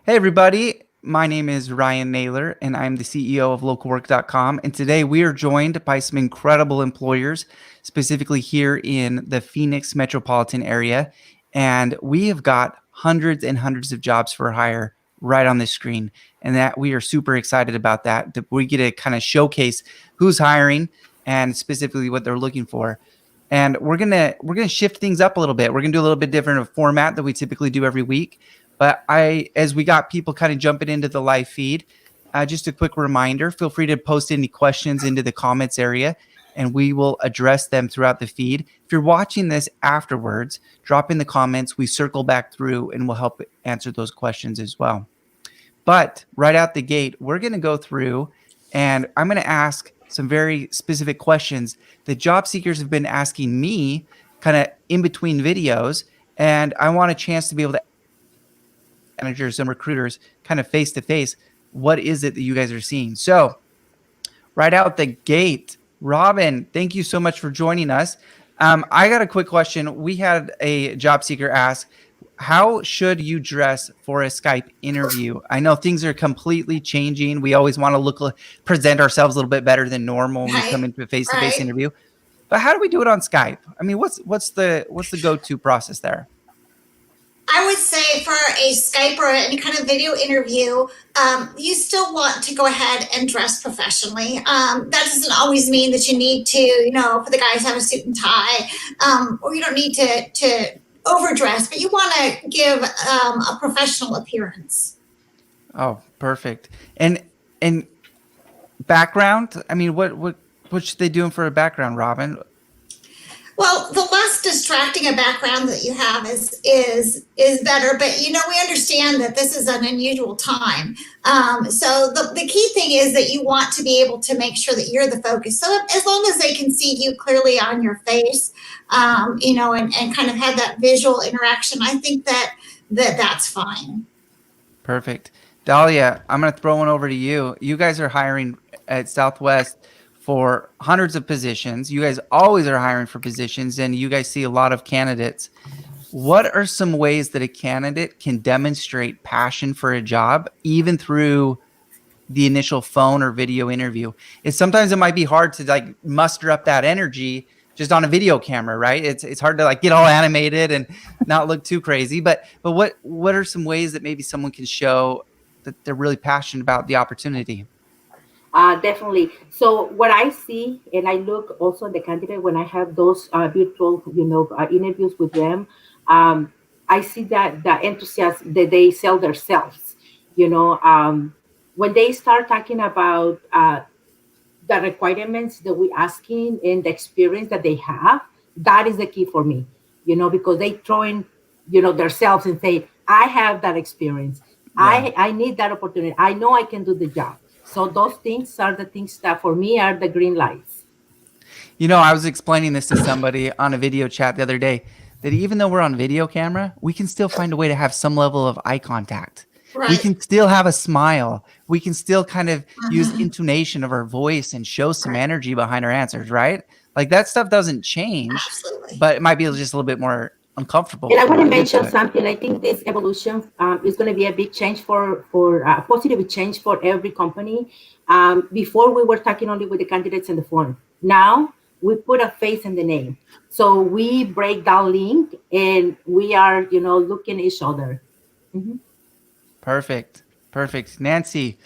Hey, everybody. My name is Ryan Naylor, and I'm the CEO of LocalWork.com. And today we are joined by some incredible employers, specifically here in the Phoenix metropolitan area. And we have got hundreds and hundreds of jobs for hire right on this screen. And that we are super excited about that. We get to kind of showcase who's hiring and specifically what they're looking for. And we're gonna shift things up a little bit. We're gonna do a little bit different of format that we typically do every week. But as we got people kind of jumping into the live feed, just a quick reminder, feel free to post any questions into the comments area and we will address them throughout the feed. If you're watching this afterwards, drop in the comments. We circle back through and we'll help answer those questions as well. But right out the gate, we're going to go through and I'm going to ask some very specific questions that job seekers have been asking me kind of in between videos. And I want a chance to be able to managers and recruiters kind of face to face. What is it that you guys are seeing? So right out the gate, Robin, thank you so much for joining us. I got a quick question. We had a job seeker ask, how should you dress for a Skype interview? I know things are completely changing. We always want to present ourselves a little bit better than normal when we come into a face-to-face interview. But how do we do it on Skype? I mean, what's the go-to process there? I would say for a Skype or any kind of video interview, you still want to go ahead and dress professionally. That doesn't always mean that you need to, for the guys have a suit and tie, or you don't need to overdress, but you want to give a professional appearance. Oh, perfect. And background, I mean, what should they do for a background, Robin? Well, the less distracting a background that you have is better, but we understand that this is an unusual time. So the key thing is that you want to be able to make sure that you're the focus. So as long as they can see you clearly on your face, and kind of have that visual interaction, I think that's fine. Perfect. Dahlia, I'm going to throw one over to you. You guys are hiring at Southwest for hundreds of positions. You guys always are hiring for positions and you guys see a lot of candidates. What are some ways that a candidate can demonstrate passion for a job, even through the initial phone or video interview? Sometimes it might be hard to muster up that energy just on a video camera, right? It's hard to get all animated and not look too crazy. But what are some ways that maybe someone can show that they're really passionate about the opportunity? Definitely. So what I see, and I look also at the candidate when I have those virtual, interviews with them, I see that the enthusiasm that they sell themselves. When they start talking about the requirements that we're asking and the experience that they have, that is the key for me. Because they throw in, themselves and say, I have that experience. Yeah. I need that opportunity. I know I can do the job. So those things are the things that for me are the green lights. I was explaining this to somebody on a video chat the other day, that even though we're on video camera, we can still find a way to have some level of eye contact. Right. We can still have a smile. We can still kind of use intonation of our voice and show some energy behind our answers, right? That stuff doesn't change. Absolutely. But it might be just a little bit more uncomfortable. And I want to mention something. I think this evolution is going to be a big change for positive change for every company. Before we were talking only with the candidates on the phone. Now we put a face in the name. So we break down link and we are, looking at each other. Mm-hmm. Perfect. Nancy,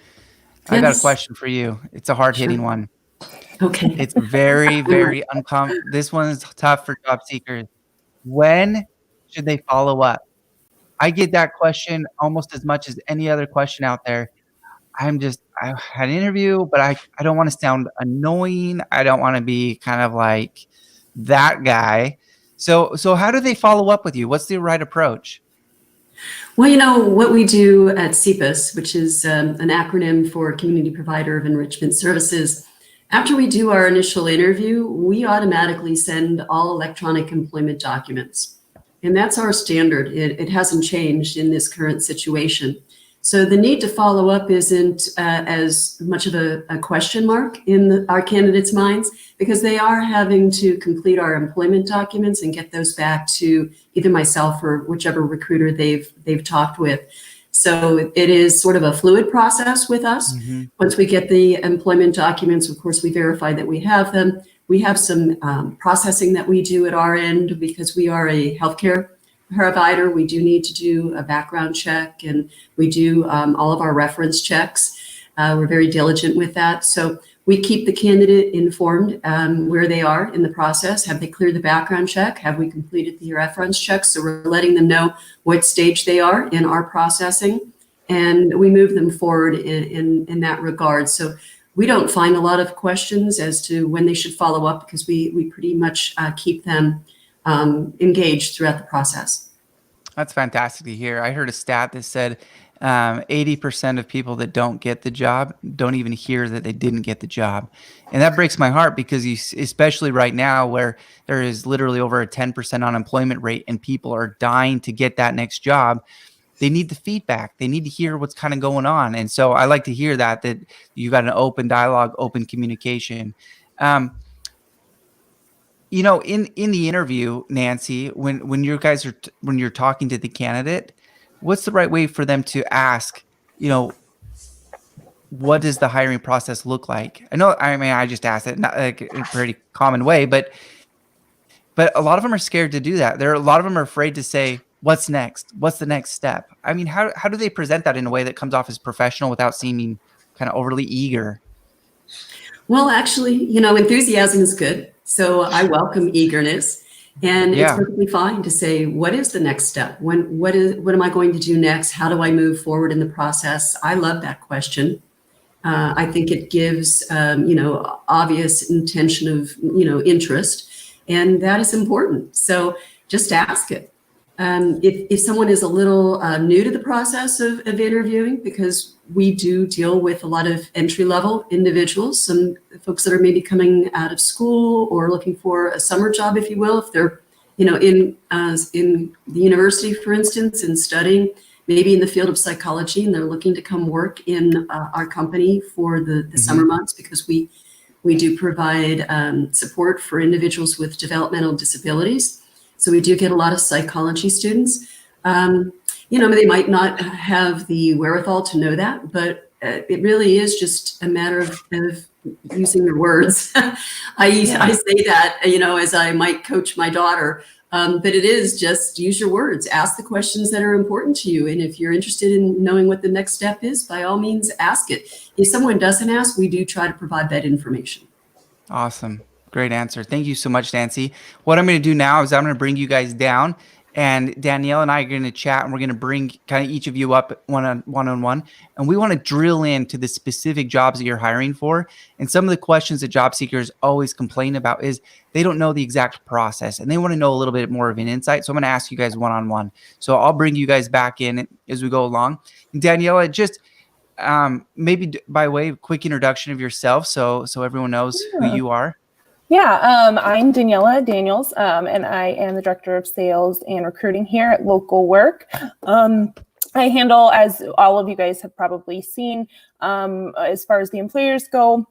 I got a question for you. It's a hard-hitting one. Okay. It's very, very uncomfortable. This one is tough for job seekers. When should they follow up? I get that question almost as much as any other question out there. I had an interview, but I don't want to sound annoying. I don't want to be kind of like that guy. So how do they follow up with you? What's the right approach? Well, what we do at CPAS, which is an acronym for Community Provider of Enrichment Services, after we do our initial interview, we automatically send all electronic employment documents. And that's our standard. It hasn't changed in this current situation. So the need to follow up isn't as much of a question mark in our candidates' minds, because they are having to complete our employment documents and get those back to either myself or whichever recruiter they've talked with. So it is sort of a fluid process with us. Mm-hmm. Once we get the employment documents, of course, we verify that we have them. We have some processing that we do at our end because we are a healthcare provider. We do need to do a background check, and we do all of our reference checks. We're very diligent with that. So we keep the candidate informed where they are in the process. Have they cleared the background check? Have we completed the reference checks? So we're letting them know what stage they are in our processing, and we move them forward in that regard. So we don't find a lot of questions as to when they should follow up because we pretty much keep them engaged throughout the process. That's fantastic to hear. I heard a stat that said 80% of people that don't get the job don't even hear that they didn't get the job. And that breaks my heart because especially right now where there is literally over a 10% unemployment rate and people are dying to get that next job, they need the feedback. They need to hear what's kind of going on. And so I like to hear that you got an open dialogue, open communication. In the interview, Nancy, when you guys are when you're talking to the candidate, what's the right way for them to ask, what does the hiring process look like? I just asked it not like in a pretty common way, but a lot of them are scared to do that. A lot of them are afraid to say, what's next? What's the next step? I mean, how do they present that in a way that comes off as professional without seeming kind of overly eager? Well, actually, enthusiasm is good. So I welcome eagerness, and it's perfectly fine to say, what is the next step? What am I going to do next? How do I move forward in the process? I love that question. I think it gives, obvious intention of, interest, and that is important. So just ask it. If someone is a little new to the process of interviewing, because we do deal with a lot of entry-level individuals, some folks that are maybe coming out of school or looking for a summer job, if you will, if they're, in the university, for instance, and studying, maybe in the field of psychology, and they're looking to come work in our company for the summer months, because we do provide support for individuals with developmental disabilities. So we do get a lot of psychology students. They might not have the wherewithal to know that, but it really is just a matter of using your words. I say that, as I might coach my daughter, but it is just use your words, ask the questions that are important to you. And if you're interested in knowing what the next step is, by all means, ask it. If someone doesn't ask, we do try to provide that information. Awesome. Great answer. Thank you so much, Nancy. What I'm going to do now is I'm going to bring you guys down, and Danielle and I are going to chat, and we're going to bring kind of each of you up one-on-one, and we want to drill into the specific jobs that you're hiring for. And some of the questions that job seekers always complain about is they don't know the exact process, and they want to know a little bit more of an insight. So I'm going to ask you guys one-on-one. So I'll bring you guys back in as we go along. And Danielle, just maybe by way of quick introduction of yourself, so everyone knows who you are. Yeah, I'm Daniela Daniels, and I am the Director of Sales and Recruiting here at Local Work. I handle, as all of you guys have probably seen, as far as the employers go,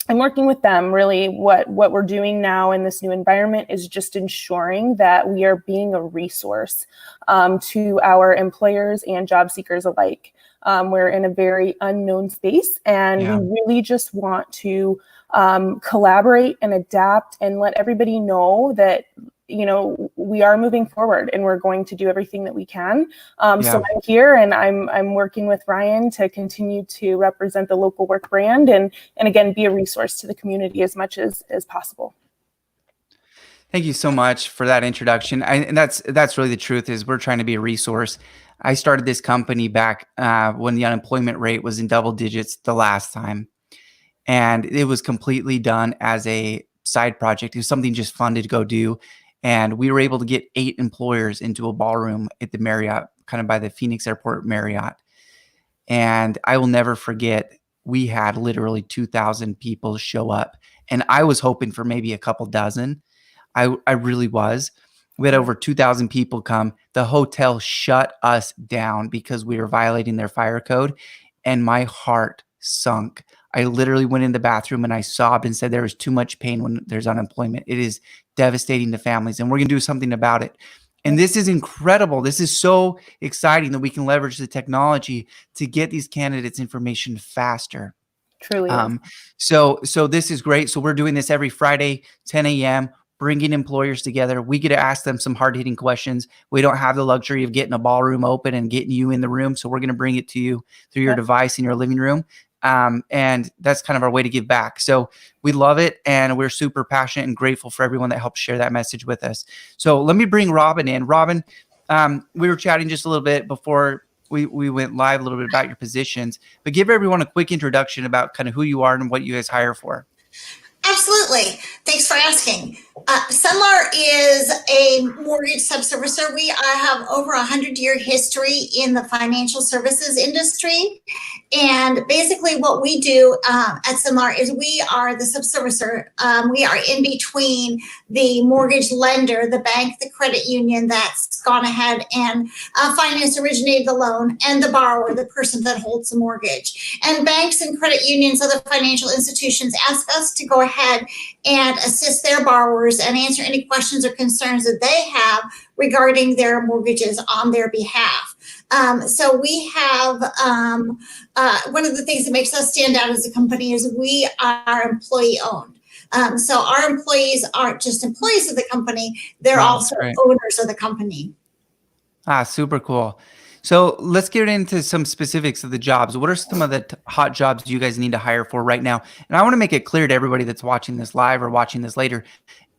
I'm working with them. Really, what we're doing now in this new environment is just ensuring that we are being a resource to our employers and job seekers alike. We're in a very unknown space, and we really just want to collaborate and adapt and let everybody know that, we are moving forward and we're going to do everything that we can. So I'm here, and I'm working with Ryan to continue to represent the Local Work brand and again, be a resource to the community as much as possible. Thank you so much for that introduction. And that's really the truth, is we're trying to be a resource. I started this company back when the unemployment rate was in double digits the last time. And it was completely done as a side project. It was something just fun to go do. And we were able to get 8 employers into a ballroom at the Marriott, kind of by the Phoenix Airport Marriott. And I will never forget, we had literally 2,000 people show up. And I was hoping for maybe a couple dozen. I really was. We had over 2,000 people come. The hotel shut us down because we were violating their fire code. And my heart sunk. I literally went in the bathroom and I sobbed and said there is too much pain when there's unemployment. It is devastating to families, and we're going to do something about it. And this is incredible. This is so exciting that we can leverage the technology to get these candidates information faster. Truly is. So this is great. So we're doing this every Friday, 10 a.m., bringing employers together. We get to ask them some hard-hitting questions. We don't have the luxury of getting a ballroom open and getting you in the room. So we're going to bring it to you through your device in your living room. And that's kind of our way to give back. So we love it. And we're super passionate and grateful for everyone that helped share that message with us. So let me bring Robin in. Robin, we were chatting just a little bit before we went live, a little bit about your positions, but give everyone a quick introduction about kind of who you are and what you guys hire for. Absolutely. Thanks for asking. Sunlar is a mortgage subservicer. We have over 100-year history in the financial services industry. And basically what we do at Sunlar is we are the subservicer. We are in between the mortgage lender, the bank, the credit union that's gone ahead and originated the loan, and the borrower, the person that holds the mortgage. And banks and credit unions, other financial institutions, ask us to go ahead and assist their borrowers and answer any questions or concerns that they have regarding their mortgages on their behalf. So we have one of the things that makes us stand out as a company is we are employee owned. So our employees aren't just employees of the company, they're also owners of the company. Super cool. So let's get into some specifics of the jobs. What are some of the hot jobs you guys need to hire for right now? And I want to make it clear to everybody that's watching this live or watching this later,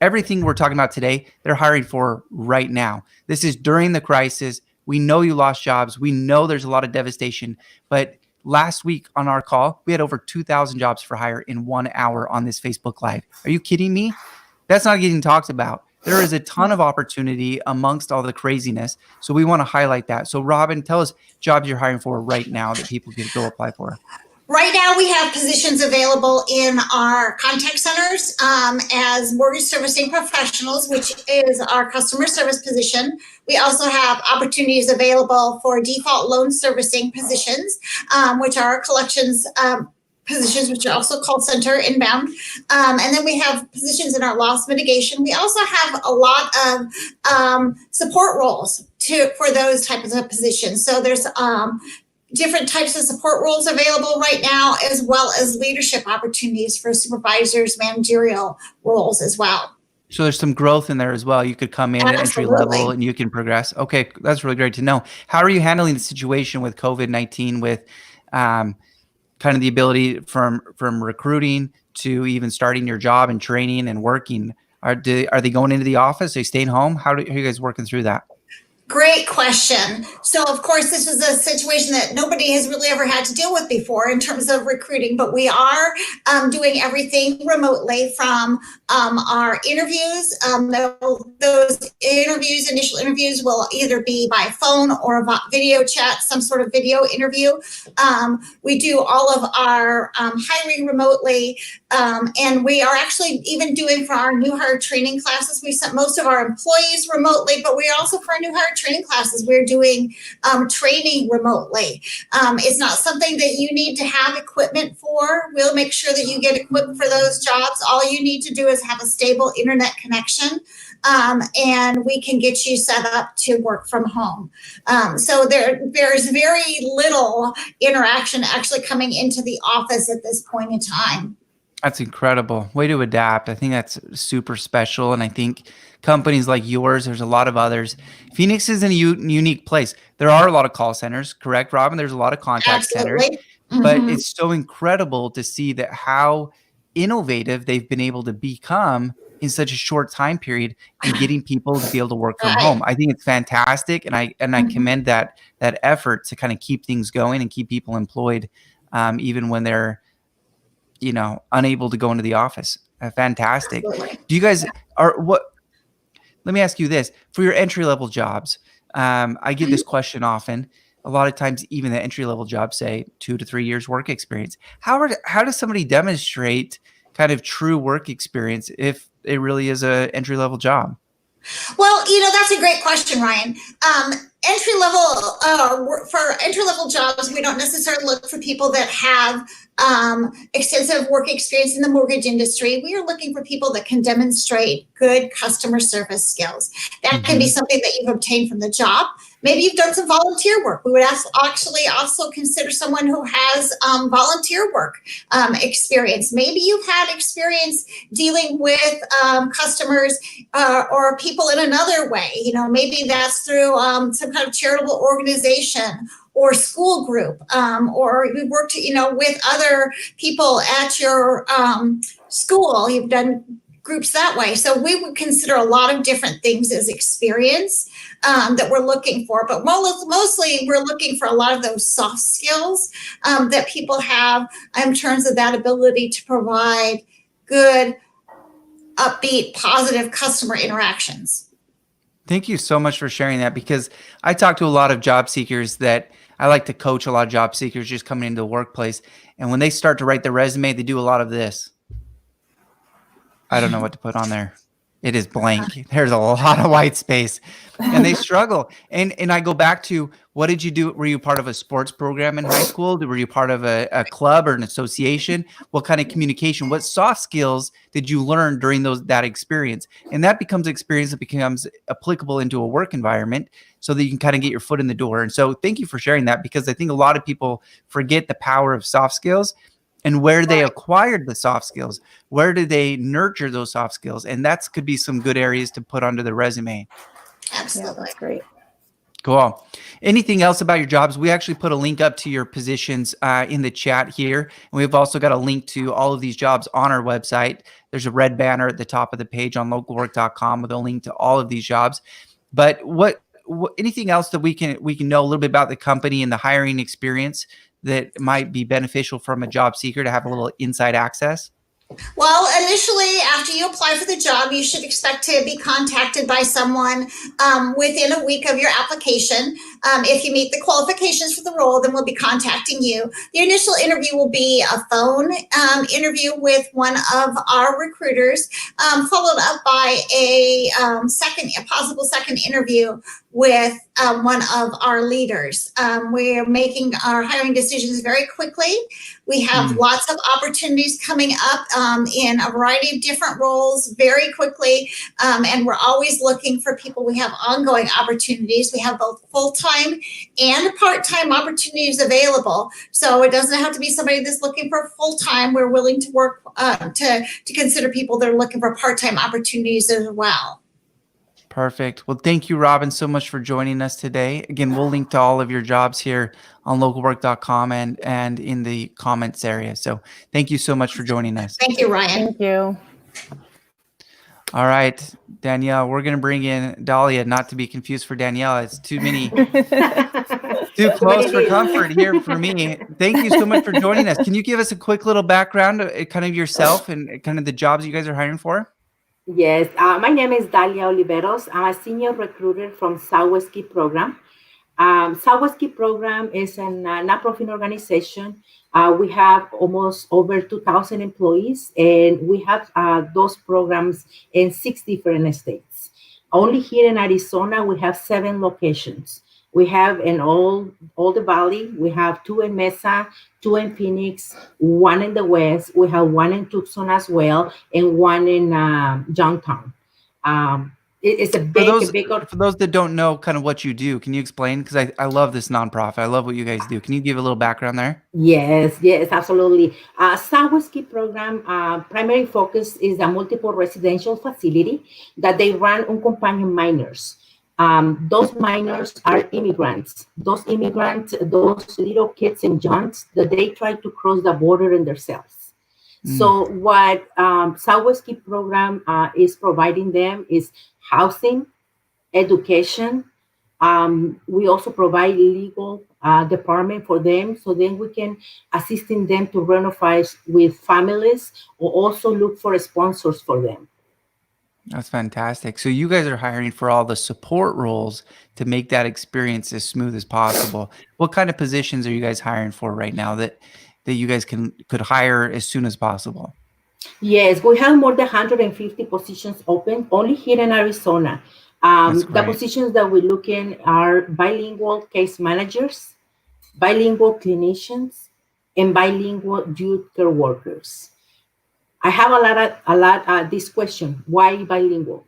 everything we're talking about today, they're hiring for right now. This is during the crisis. We know you lost jobs. We know there's a lot of devastation, but last week on our call, we had over 2,000 jobs for hire in 1 hour on this Facebook Live. Are you kidding me? That's not getting talked about. There is a ton of opportunity amongst all the craziness. So we want to highlight that. So Robin, tell us jobs you're hiring for right now that people can go apply for. Right now, we have positions available in our contact centers as mortgage servicing professionals, which is our customer service position. We also have opportunities available for default loan servicing positions, which are collections positions, which are also call center inbound. And then we have positions in our loss mitigation. We also have a lot of support roles for those types of positions. So there's different types of support roles available right now, as well as leadership opportunities for supervisors, managerial roles as well. So there's some growth in there as well. You could come in at entry level and you can progress. Okay, that's really great to know. How are you handling the situation with COVID-19 with kind of the ability from recruiting to even starting your job and training and working? Are they going into the office? Are they staying home? How are you guys working through that? Great question. So, of course, this is a situation that nobody has really ever had to deal with before in terms of recruiting, but we are doing everything remotely from our interviews. Those interviews, initial interviews, will either be by phone or video chat, some sort of video interview. We do all of our hiring remotely, and we are actually even doing for our new hire training classes. We sent most of our employees remotely, but we also, for our new hire training classes, we're doing training remotely. It's not something that you need to have equipment for. We'll make sure that you get equipped for those jobs. All you need to do is have a stable internet connection, and we can get you set up to work from home. So there's very little interaction actually coming into the office at this point in time. That's incredible. Way to adapt. I think that's super special. And I think companies like yours, there's a lot of others. Phoenix is in a unique place. There are a lot of call centers, correct, Robin? There's a lot of contact centers, but it's so incredible to see that how innovative they've been able to become in such a short time period and getting people to be able to work from home. I think it's fantastic. And I commend that effort to kind of keep things going and keep people employed, even when they're, unable to go into the office. Fantastic. Do you guys let me ask you this, for your entry-level jobs, I get this question often. A lot of times, even the entry-level jobs say 2 to 3 years work experience. How does somebody demonstrate kind of true work experience if it really is a entry-level job? Well, that's a great question, Ryan. Entry level for entry level jobs, we don't necessarily look for people that have extensive work experience in the mortgage industry. We are looking for people that can demonstrate good customer service skills. That can be something that you've obtained from the job. Maybe you've done some volunteer work. We would actually also consider someone who has volunteer work experience. Maybe you've had experience dealing with customers or people in another way. Maybe that's through some kind of charitable organization or school group, or you worked, with other people at your school. You've done groups that way. So we would consider a lot of different things as experience that we're looking for, but mostly we're looking for a lot of those soft skills that people have in terms of that ability to provide good, upbeat, positive customer interactions. Thank you so much for sharing that, because I talk to a lot of job seekers that I like to coach a lot of job seekers just coming into the workplace. And when they start to write their resume, they do a lot of this. I don't know what to put on there. It is blank. There's a lot of white space and they struggle. And I go back to, what did you do? Were you part of a sports program in high school? Were you part of a club or an association? What kind of communication, what soft skills did you learn during that experience? And that becomes experience that becomes applicable into a work environment so that you can kind of get your foot in the door. And so thank you for sharing that, because I think a lot of people forget the power of soft skills and where they acquired the soft skills. Where did they nurture those soft skills? And that could be some good areas to put onto the resume. Absolutely. Yeah, that's great. Cool. Anything else about your jobs? We actually put a link up to your positions in the chat here. And we've also got a link to all of these jobs on our website. There's a red banner at the top of the page on LocalWork.com with a link to all of these jobs. But what anything else that we can know a little bit about the company and the hiring experience that might be beneficial from a job seeker to have a little inside access? Well, initially, after you apply for the job, you should expect to be contacted by someone within a week of your application. If you meet the qualifications for the role, then we'll be contacting you. The initial interview will be a phone interview with one of our recruiters, followed up by a possible second interview with one of our leaders. We're making our hiring decisions very quickly. We have lots of opportunities coming up in a variety of different roles very quickly, and we're always looking for people. We have ongoing opportunities. We have both full-time and part-time opportunities available. So it doesn't have to be somebody that's looking for full-time. We're willing to work to consider people that are looking for part-time opportunities as well. Perfect. Well, thank you, Robin, so much for joining us today. Again, we'll link to all of your jobs here on LocalWork.com and in the comments area. So thank you so much for joining us. Thank you, Ryan. Thank you. All right, Danielle, we're going to bring in Dahlia, not to be confused for Danielle. It's too close for comfort here for me. Thank you so much for joining us. Can you give us a quick little background, kind of yourself and kind of the jobs you guys are hiring for? Yes, my name is Dalia Oliveros. I'm a senior recruiter from Southwest Key Program. Southwest Key Program is a nonprofit organization. We have almost over 2,000 employees, and we have those programs in 6 different states. Only here in Arizona, we have 7 locations. We have in all the valley. We have 2 in Mesa, 2 in Phoenix, 1 in the West. We have 1 in Tucson as well, and 1 in Youngtown. It's a big, for those that don't know kind of what you do, can you explain? Because I love this nonprofit. I love what you guys do. Can you give a little background there? Yes, absolutely. Southwest Key Program primary focus is a multiple residential facility that they run unaccompanied minors. Those minors are immigrants. Those little kids and youngs that they try to cross the border in themselves. So what Southwest Key Program is providing them is housing, education. We also provide legal department for them, so then we can assisting them to reunify with families or also look for sponsors for them. That's fantastic. So you guys are hiring for all the support roles to make that experience as smooth as possible. What kind of positions are you guys hiring for right now that you guys could hire as soon as possible? Yes, we have more than 150 positions open only here in Arizona. That's The great. positions that we look in are bilingual case managers, bilingual clinicians, and bilingual youth care workers. I have this question: why bilingual?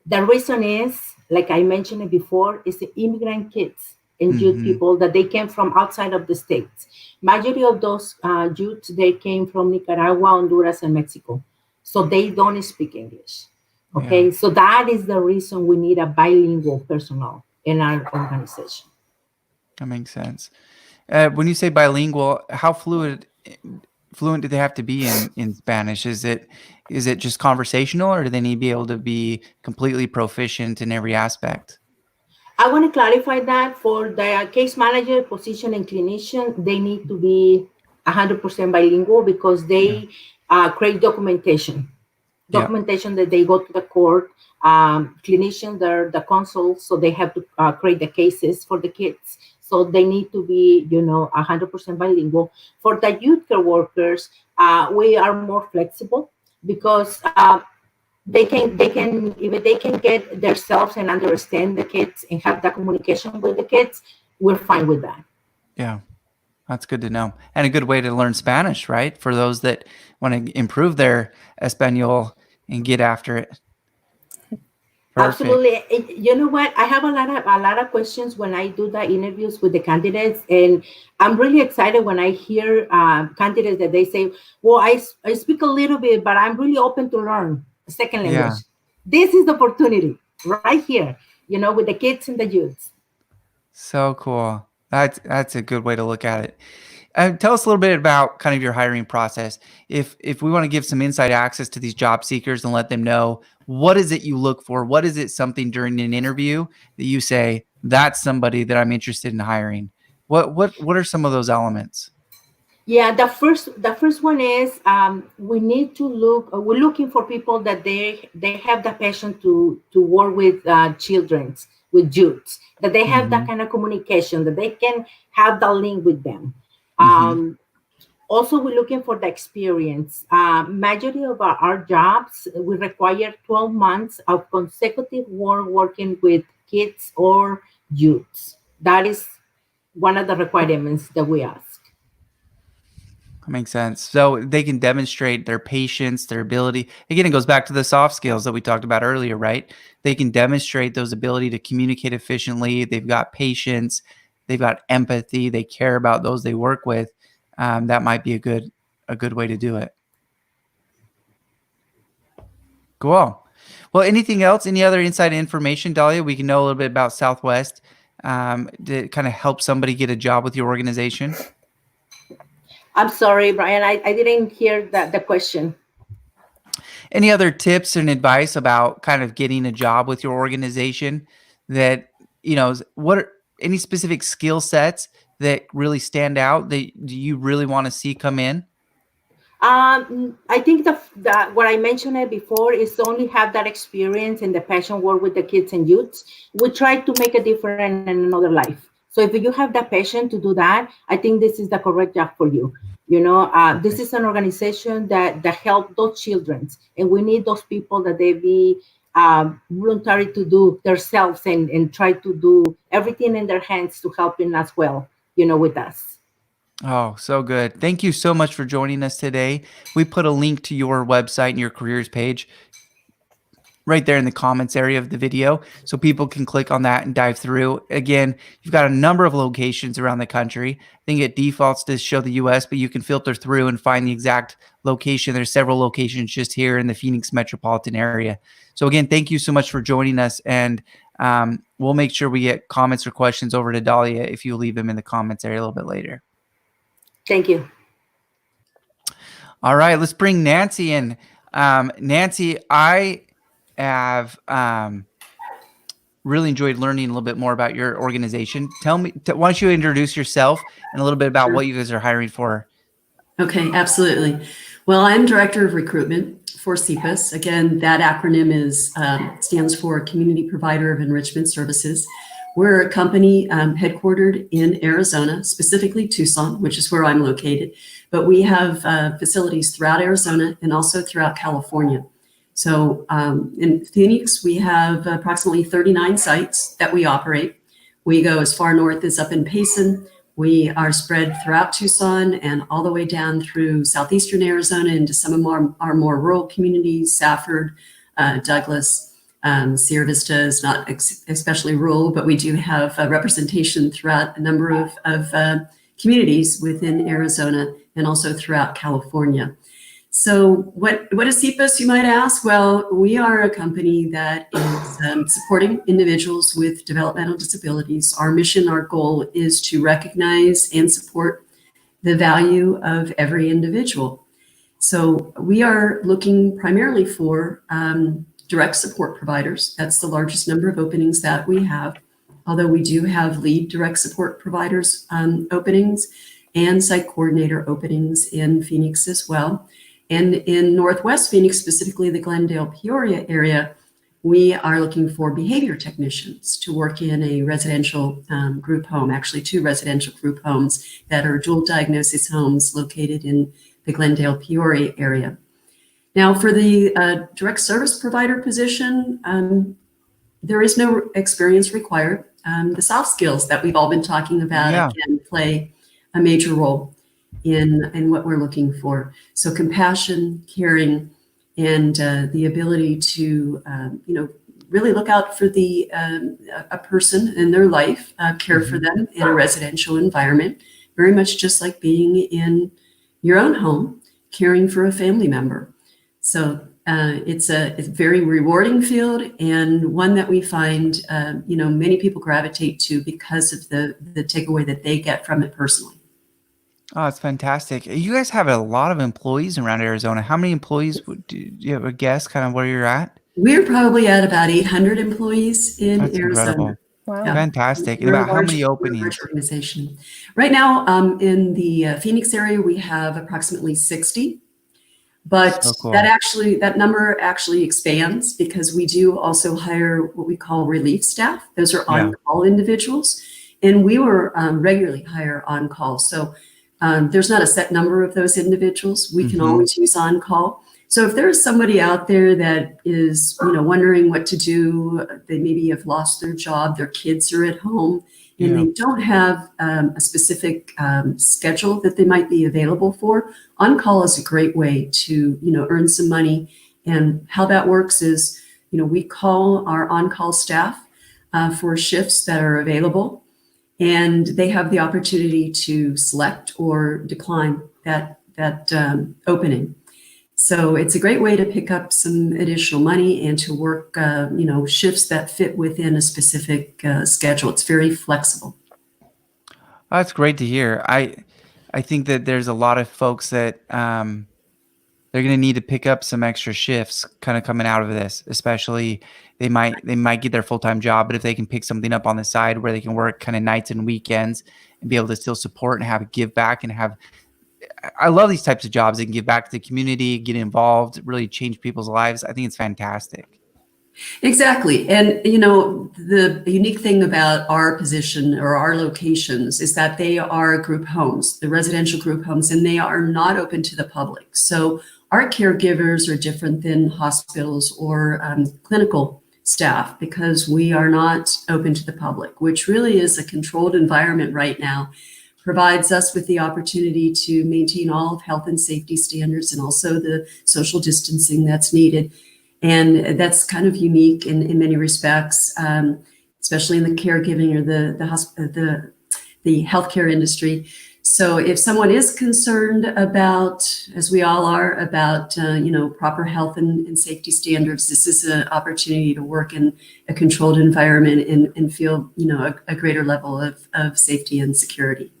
The reason is, like I mentioned it before, is the immigrant kids and youth Hmm. people that they came from outside of the states. Majority of those youths, they came from Nicaragua, Honduras, and Mexico. So they don't speak English. Yeah, Okay, so that is the reason we need a bilingual personnel in our organization. that makes sense. When you say bilingual, how fluent do they have to be in Spanish? Is it just conversational, or do they need to be able to be completely proficient in every aspect? I want to clarify that for the case manager position and clinician, they need to be 100% bilingual because Yeah. they create Yeah. documentation that they go to the court. Clinicians, they're the consuls, so they have to create the cases for the kids. So they need to be, 100% bilingual. For the youth care workers, we are more flexible because if they can get themselves and understand the kids and have that communication with the kids, we're fine with that. Yeah. That's good to know. And a good way to learn Spanish, right? For those that want to improve their Espanol and get after it. Perfect. Absolutely. You know what? I have a lot of questions when I do the interviews with the candidates, and I'm really excited when I hear candidates that they say, "Well, I speak a little bit, but I'm really open to learn a second language." Yeah. This is the opportunity right here, with the kids and the youths. So cool. That's a good way to look at it. Tell us a little bit about kind of your hiring process. If we want to give some inside access to these job seekers and let them know, what is it you look for? What is it something during an interview that you say, that's somebody that I'm interested in hiring? What are some of those elements? Yeah, the first one is we need to look. We're looking for people that they have the passion to work with children, with youths, that they have that Hmm. kind of communication, that they can have the link with them. Hmm. Um, Also, we're looking for the experience. Majority of our jobs we require 12 months of consecutive work working with kids or youths. That is one of the requirements that we ask. That makes sense. So they can demonstrate their patience, their ability. Again, it goes back to the soft skills that we talked about earlier, right? They can demonstrate those ability to communicate efficiently. They've got patience. They've got empathy. They care about those they work with. That might be a good way to do it. Cool. Well, anything else? Any other inside information, Dahlia? We can know a little bit about Southwest to kind of help somebody get a job with your organization. I'm sorry, Brian. I didn't hear the question. Any other tips and advice about kind of getting a job with your organization that, what are any specific skill sets that really stand out that you really want to see come in? I think the what I mentioned it before is to only have that experience and the passion work with the kids and youths. We try to make a difference in another life. So if you have that passion to do that, I think this is the correct job for you. This Okay. is an organization that help those children, and we need those people that they be voluntary to do themselves and try to do everything in their hands to helping as well. With us. Oh, so good. Thank you so much for joining us today. We put a link to your website and your careers page right there in the comments area of the video so people can click on that and dive through. Again, you've got a number of locations around the country. I think it defaults to show the US, but you can filter through and find the exact location. There's several locations just here in the Phoenix metropolitan area. So again, thank you so much for joining us, and we'll make sure we get comments or questions over to Dahlia if you leave them in the comments area a little bit later. Thank you. All right, let's bring Nancy in. Nancy, I have really enjoyed learning a little bit more about your organization. Tell me, why don't you introduce yourself and a little bit about Sure. what you guys are hiring for? Okay, absolutely. Well, I'm Director of Recruitment for CPAS. Again, that acronym stands for Community Provider of Enrichment Services. We're a company headquartered in Arizona, specifically Tucson, which is where I'm located. But we have facilities throughout Arizona and also throughout California. So in Phoenix, we have approximately 39 sites that we operate. We go as far north as up in Payson. We are spread throughout Tucson and all the way down through southeastern Arizona into some of our more rural communities, Safford, Douglas, Sierra Vista is not especially rural, but we do have representation throughout a number of communities within Arizona and also throughout California. So what is CPUS, you might ask? Well, we are a company that is supporting individuals with developmental disabilities. Our mission, our goal is to recognize and support the value of every individual. So we are looking primarily for direct support providers. That's the largest number of openings that we have, although we do have lead direct support providers openings and site coordinator openings in Phoenix as well. And in Northwest Phoenix, specifically the Glendale, Peoria area, we are looking for behavior technicians to work in a residential group home, actually 2 residential group homes that are dual diagnosis homes located in the Glendale, Peoria area. Now for the direct service provider position, there is no experience required. The soft skills that we've all been talking about again play a major role in what we're looking for. So compassion, caring, and the ability to really look out for the a person in their life, care for them in a residential environment, very much just like being in your own home, caring for a family member. So it's a very rewarding field and one that we find many people gravitate to because of the takeaway that they get from it personally. Oh, it's fantastic. You guys have a lot of employees around Arizona. How many employees do you have a guess kind of where you're at? We're probably at about 800 employees in That's Arizona. incredible. Wow. Yeah. Fantastic. And We're a about how many large openings? organization. Right now, in the Phoenix area, we have approximately 60. But So cool. that number actually expands because we do also hire what we call relief staff. Those are on-call individuals, and we were regularly hire on-call. So there's not a set number of those individuals. We can always use on-call. So if there's somebody out there that is, wondering what to do, they maybe have lost their job, their kids are at home, and they don't have a specific schedule that they might be available for, on-call is a great way to, earn some money. And how that works is, we call our on-call staff for shifts that are available, and they have the opportunity to select or decline that opening. So it's a great way to pick up some additional money and to work, shifts that fit within a specific schedule. It's very flexible. Oh, that's great to hear. I think that there's a lot of folks that they're going to need to pick up some extra shifts kind of coming out of this, especially they might get their full-time job, but if they can pick something up on the side where they can work kind of nights and weekends and be able to still support and have a give back and have, I love these types of jobs. They can give back to the community, get involved, really change people's lives. I think it's fantastic. Exactly. And, the unique thing about our position or our locations is that they are group homes, the residential group homes, and they are not open to the public. So our caregivers are different than hospitals or clinical staff because we are not open to the public, which really is a controlled environment right now, provides us with the opportunity to maintain all of health and safety standards and also the social distancing that's needed. And that's kind of unique in many respects, especially in the caregiving or the healthcare industry. So if someone is concerned about, as we all are, about proper health and safety standards, this is an opportunity to work in a controlled environment and feel a greater level of safety and security.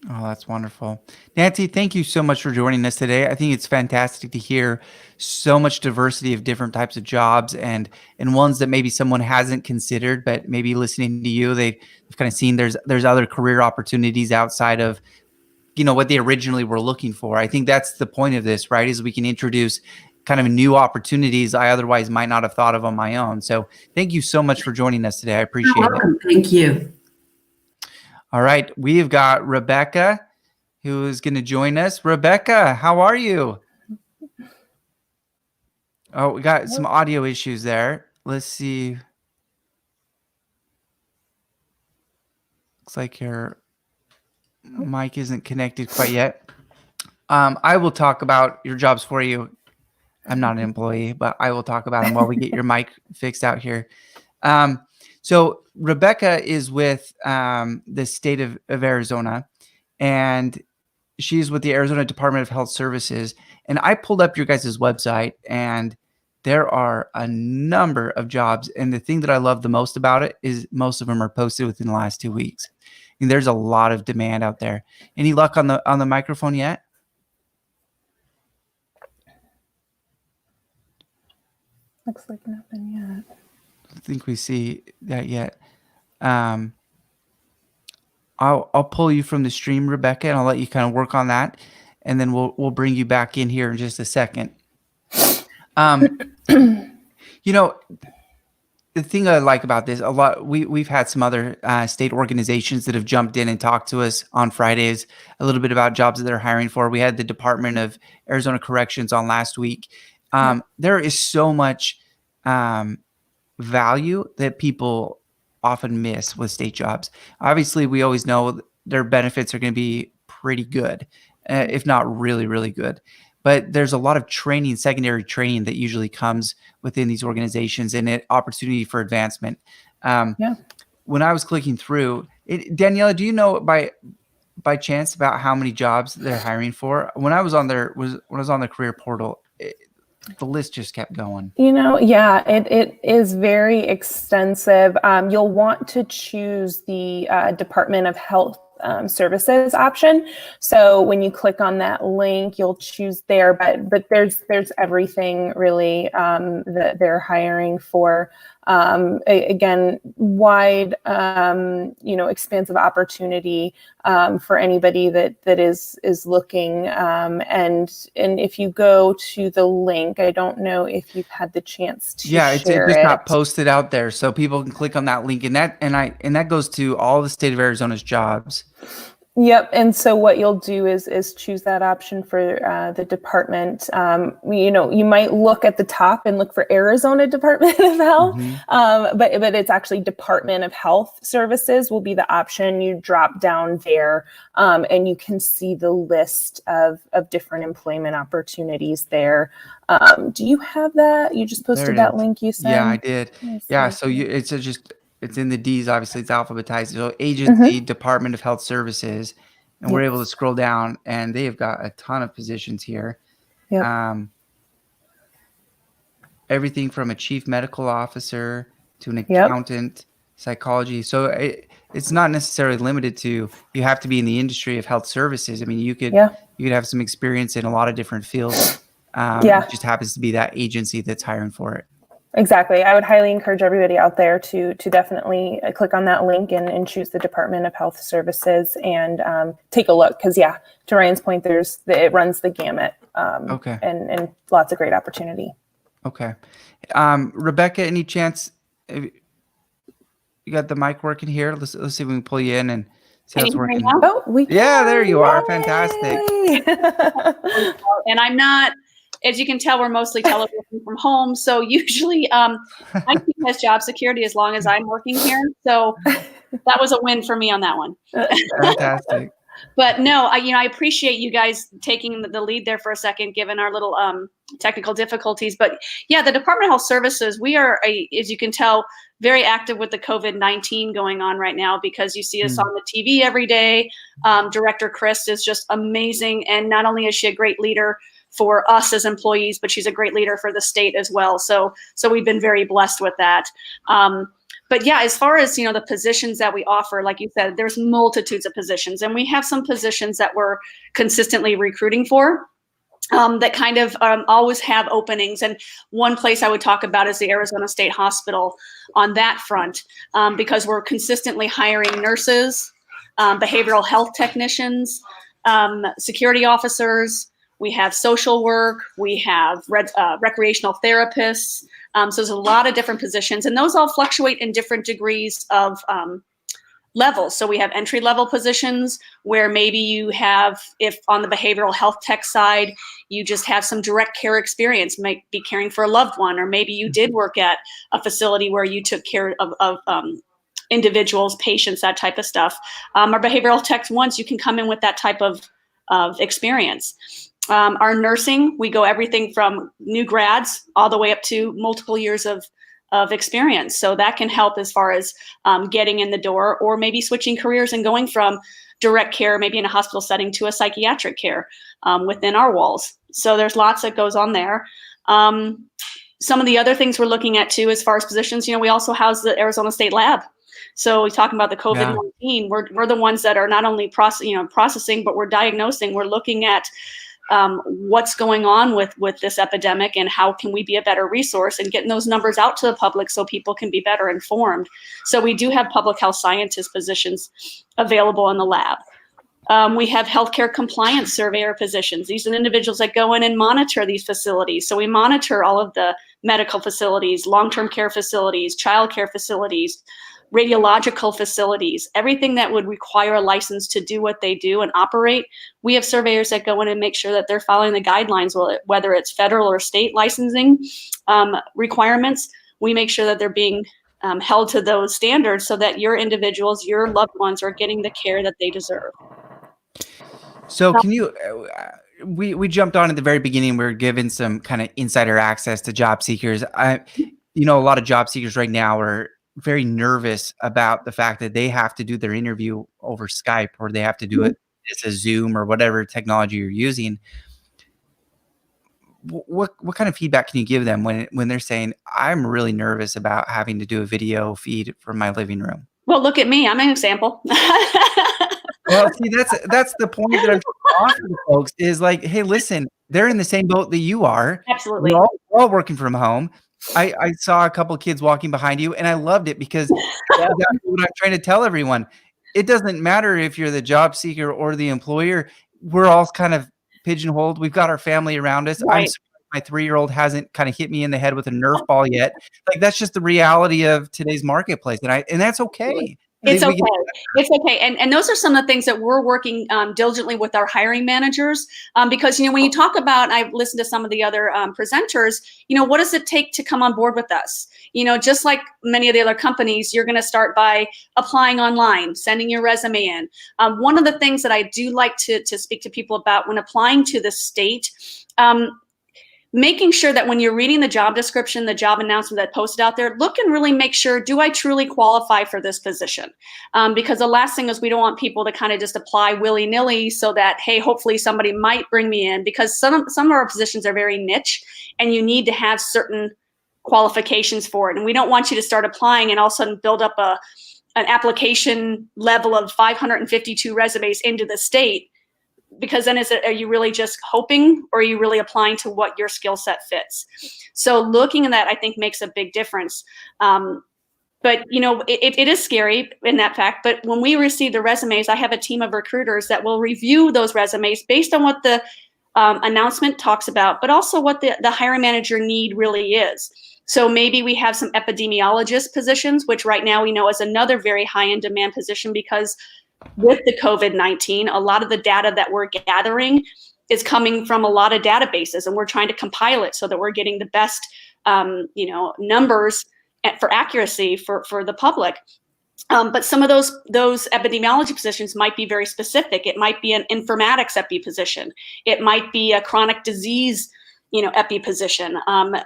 Oh, that's wonderful. Nancy, thank you so much for joining us today. I think it's fantastic to hear so much diversity of different types of jobs and ones that maybe someone hasn't considered, but maybe listening to you, they've kind of seen there's other career opportunities outside of, what they originally were looking for. I think that's the point of this, right? Is we can introduce kind of new opportunities I otherwise might not have thought of on my own. So thank you so much for joining us today. I appreciate it. Thank you. All right. We've got Rebecca who is going to join us. Rebecca, how are you? Oh, we got some audio issues there. Let's see. Looks like your mic isn't connected quite yet. I will talk about your jobs for you. I'm not an employee, but I will talk about them while we get your mic fixed out here. So Rebecca is with the state of Arizona, and she's with the Arizona Department of Health Services. And I pulled up your guys' website, and there are a number of jobs. And the thing that I love the most about it is most of them are posted within the last 2 weeks. And there's a lot of demand out there. Any luck on the microphone yet? Looks like nothing yet. I don't think we see that yet. I'll pull you from the stream, Rebecca, and I'll let you kind of work on that, and then we'll bring you back in here in just a second. You know, the thing I like about this a lot, we've had some other state organizations that have jumped in and talked to us on Fridays a little bit about jobs that they're hiring for. We had the Department of Arizona Corrections on last week. There is so much value that people often miss with state jobs. Obviously, we always know their benefits are going to be pretty good, if not really, really good. But there's a lot of training, secondary training that usually comes within these organizations and an opportunity for advancement. When I was clicking through, Daniela, do you know by chance about how many jobs they're hiring for? When I was on the career portal, the list just kept going. You know, yeah, it is very extensive. You'll want to choose the Department of Health Services option. So when you click on that link, you'll choose there. But there's everything really that they're hiring for. Again, wide, expansive opportunity for anybody that is looking. And if you go to the link, I don't know if you've had the chance to share it. It's just not posted out there, so people can click on that link, and that goes to all the state of Arizona's jobs. Yep. And so what you'll do is choose that option for the department. You might look at the top and look for Arizona Department of Health, but it's actually Department of Health Services will be the option. You drop down there and you can see the list of different employment opportunities there. Do you have that? You just posted that link you sent? Yeah, I did. Yeah. So it's in the D's, obviously it's alphabetized. So agency, Department of Health Services, and we're able to scroll down and they have got a ton of positions here. Yep. Everything from a chief medical officer to an accountant, psychology. So it's not necessarily limited to, you have to be in the industry of health services. I mean, you could have some experience in a lot of different fields. It just happens to be that agency that's hiring for it. Exactly. I would highly encourage everybody out there to definitely click on that link and choose the Department of Health Services and take a look. Because to Ryan's point, it runs the gamut. And lots of great opportunity. Okay. Rebecca, any chance you got the mic working here? Let's see if we can pull you in and see how it's working. Oh, there you are. Fantastic. And I'm not. As you can tell, we're mostly teleworking from home. So usually my team has job security as long as I'm working here. So that was a win for me on that one. Fantastic. But no, I appreciate you guys taking the lead there for a second, given our little technical difficulties. But yeah, the Department of Health Services, we are, as you can tell, very active with the COVID-19 going on right now because you see us on the TV every day. Director Chris is just amazing. And not only is she a great leader for us as employees, but she's a great leader for the state as well. So we've been very blessed with that. But yeah, as far as, the positions that we offer, like you said, there's multitudes of positions, and we have some positions that we're consistently recruiting for that kind of always have openings. And one place I would talk about is the Arizona State Hospital on that front, because we're consistently hiring nurses, behavioral health technicians, security officers. we have social work, we have recreational therapists. So there's a lot of different positions, and those all fluctuate in different degrees of levels. So we have entry level positions where maybe you have, if on the behavioral health tech side, you just have some direct care experience, might be caring for a loved one, or maybe you did work at a facility where you took care of individuals, patients, that type of stuff. Our behavioral techs, once you can come in with that type of experience. Our nursing, we go everything from new grads all the way up to multiple years of experience. So that can help as far as getting in the door, or maybe switching careers and going from direct care, maybe in a hospital setting, to a psychiatric care within our walls. So there's lots that goes on there. Some of the other things we're looking at too, as far as positions, we also house the Arizona State Lab. So we're talking about the COVID-19. We're the ones that are not only processing, but we're diagnosing. We're looking at what's going on with this epidemic, and how can we be a better resource, and getting those numbers out to the public so people can be better informed. So we do have public health scientist positions available in the lab. We have healthcare compliance surveyor positions. These are the individuals that go in and monitor these facilities. So we monitor all of the medical facilities, long-term care facilities, child care facilities, radiological facilities, everything that would require a license to do what they do and operate. We have surveyors that go in and make sure that they're following the guidelines, whether it's federal or state licensing requirements. We make sure that they're being held to those standards so that your individuals, your loved ones, are getting the care that they deserve. So can you, we jumped on at the very beginning, we were given some kind of insider access to job seekers. A lot of job seekers right now are very nervous about the fact that they have to do their interview over Skype, or they have to do it as a Zoom or whatever technology you're using. What kind of feedback can you give them when they're saying, I'm really nervous about having to do a video feed from my living room? Well, look at me. I'm an example. Well, see, that's the point that I'm trying to offer to folks is like, hey, listen, they're in the same boat that you are. Absolutely. We're all working from home. I saw a couple of kids walking behind you, and I loved it because that's what I'm trying to tell everyone. It doesn't matter if you're the job seeker or the employer. We're all kind of pigeonholed. We've got our family around us. Right. I'm surprised my 3-year-old hasn't kind of hit me in the head with a Nerf ball yet. Like, that's just the reality of today's marketplace, and that's okay. It's okay. It's okay. And those are some of the things that we're working diligently with our hiring managers, because, when you talk about, I've listened to some of the other presenters, what does it take to come on board with us? Just like many of the other companies, you're going to start by applying online, sending your resume in. One of the things that I do like to speak to people about when applying to the state, making sure that when you're reading the job description, the job announcement that posted out there, look and really make sure, do I truly qualify for this position? Because the last thing is, we don't want people to kind of just apply willy-nilly so that, hey, hopefully somebody might bring me in, because some of our positions are very niche and you need to have certain qualifications for it. And we don't want you to start applying and all of a sudden build up an application level of 552 resumes into the state. Because then are you really just hoping, or are you really applying to what your skill set fits? So looking at that, I think, makes a big difference. But, it is scary in that fact. But when we receive the resumes, I have a team of recruiters that will review those resumes based on what the announcement talks about, but also what the hiring manager need really is. So maybe we have some epidemiologist positions, which right now we know is another very high in demand position, because with the COVID-19, a lot of the data that we're gathering is coming from a lot of databases, and we're trying to compile it so that we're getting the best, numbers for accuracy for the public. But some of those epidemiology positions might be very specific. It might be an informatics epi position. It might be a chronic disease, epi position, a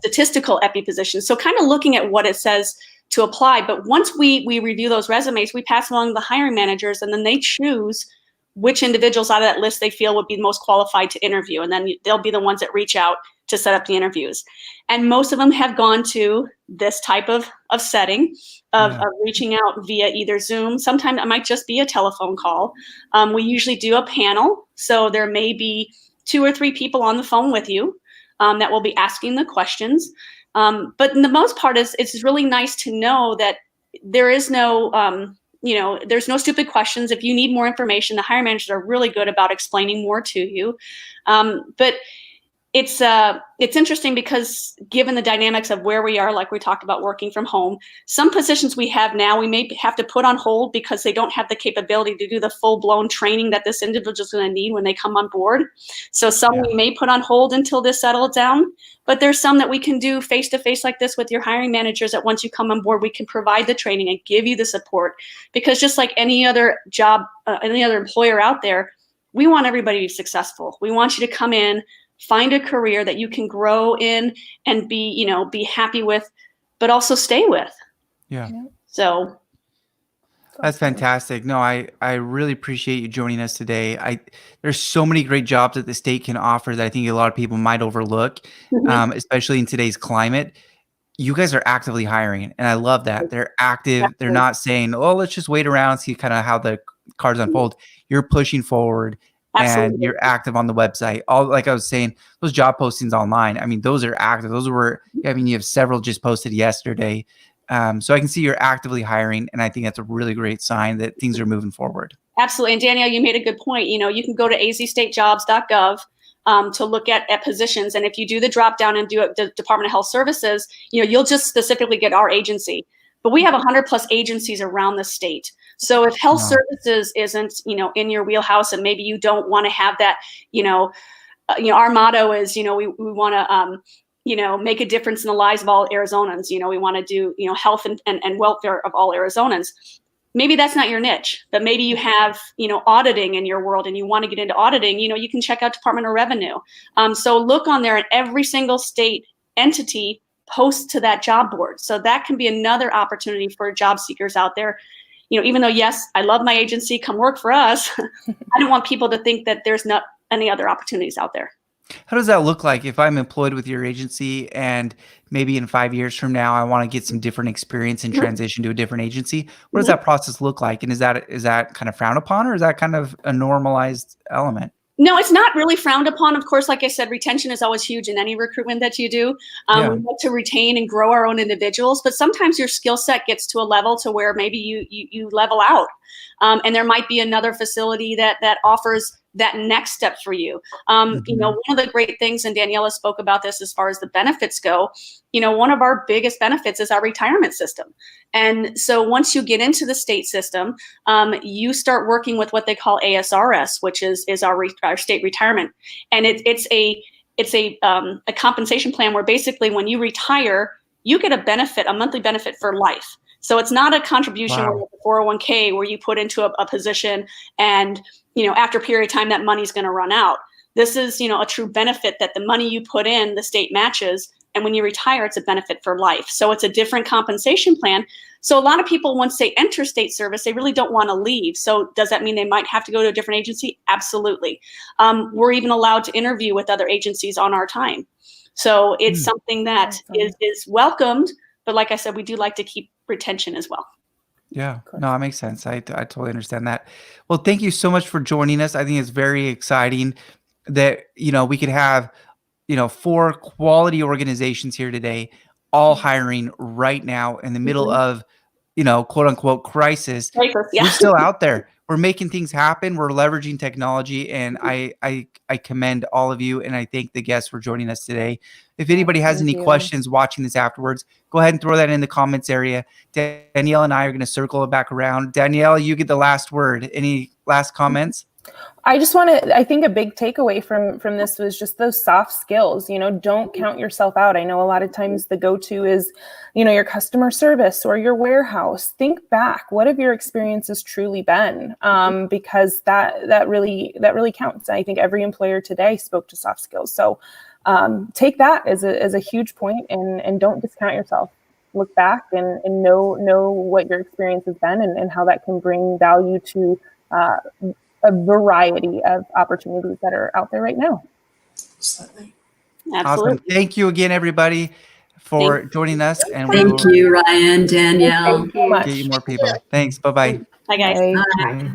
statistical epi position. So kind of looking at what it says to apply. But once we review those resumes, we pass along to the hiring managers, and then they choose which individuals out of that list they feel would be most qualified to interview. And then they'll be the ones that reach out to set up the interviews. And most of them have gone to this type of setting of reaching out via either Zoom. Sometimes it might just be a telephone call. We usually do a panel. So there may be 2 or 3 people on the phone with you that will be asking the questions. But in the most part, it's really nice to know that there is no there's no stupid questions. If you need more information, the hiring managers are really good about explaining more to you. But it's interesting because given the dynamics of where we are, like we talked about working from home, some positions we have now, we may have to put on hold because they don't have the capability to do the full-blown training that this individual is going to need when they come on board. So some we may put on hold until this settles down, but there's some that we can do face-to-face like this with your hiring managers, that once you come on board, we can provide the training and give you the support. Because just like any other job, any other employer out there, we want everybody to be successful. We want you to come in, find a career that you can grow in and be happy with, but also stay with. Yeah. So that's fantastic. No, I really appreciate you joining us today. There's so many great jobs that the state can offer that I think a lot of people might overlook, especially in today's climate. You guys are actively hiring, and I love that. They're active. They're not saying, "Oh, let's just wait around, see kind of how the cards unfold." You're pushing forward. And you're active on the website. All, like I was saying, those job postings online, I mean, those are active. You have several just posted yesterday. So I can see you're actively hiring, and I think that's a really great sign that things are moving forward. Absolutely. And Danielle, you made a good point. You can go to azstatejobs.gov to look at positions. And if you do the drop down and do it, the Department of Health Services, you'll just specifically get our agency. But we have 100+ agencies around the state. So if health services isn't, in your wheelhouse, and maybe you don't want to have that, our motto is, we want to, make a difference in the lives of all Arizonans. We want to do, health and welfare of all Arizonans. Maybe that's not your niche, but maybe you have, auditing in your world and you want to get into auditing, you can check out Department of Revenue. So look on there, and every single state entity post to that job board. So that can be another opportunity for job seekers out there. Even though, yes, I love my agency, come work for us, I don't want people to think that there's not any other opportunities out there. How does that look like if I'm employed with your agency and maybe in 5 years from now, I want to get some different experience and transition to a different agency? What does that process look like? And is that kind of frowned upon, or is that kind of a normalized element? No, it's not really frowned upon. Of course, like I said, retention is always huge in any recruitment that you do. We like to retain and grow our own individuals, but sometimes your skill set gets to a level to where maybe you level out. And there might be another facility that offers that next step for you. One of the great things, and Daniela spoke about this as far as the benefits go, one of our biggest benefits is our retirement system. And so once you get into the state system, you start working with what they call ASRS, which is our state retirement. And it's a compensation plan where basically when you retire, you get a monthly benefit for life. So it's not a contribution with a 401k where you put into a position and, after a period of time, that money's going to run out. This is, a true benefit that the money you put in, the state matches. And when you retire, it's a benefit for life. So it's a different compensation plan. So a lot of people, once they enter state service, they really don't want to leave. So does that mean they might have to go to a different agency? Absolutely. We're even allowed to interview with other agencies on our time. So it's something that is welcomed. But like I said, we do like to keep retention as well. Yeah, no, that makes sense. I totally understand that. Well, thank you so much for joining us. I think it's very exciting that, we could have, 4 quality organizations here today, all hiring right now in the middle of, quote unquote crisis. We're still out there. We're making things happen. We're leveraging technology, and I commend all of you, and I thank the guests for joining us today. If anybody has any questions watching this afterwards, go ahead and throw that in the comments area. Danielle and I are going to circle it back around. Danielle, you get the last word. Any last comments? I just want to, I think a big takeaway from this was just those soft skills, don't count yourself out. I know a lot of times the go-to is, your customer service or your warehouse. Think back, what have your experiences truly been? Because that really counts. I think every employer today spoke to soft skills. So take that as a huge point, and don't discount yourself. Look back and know what your experience has been and how that can bring value to a variety of opportunities that are out there right now. Absolutely. Awesome. Thank you again, everybody, for joining us. And thank you, Ryan, Danielle. Thank you so much. Get you more people. Thanks. Bye-bye. Bye, guys. Bye. Bye.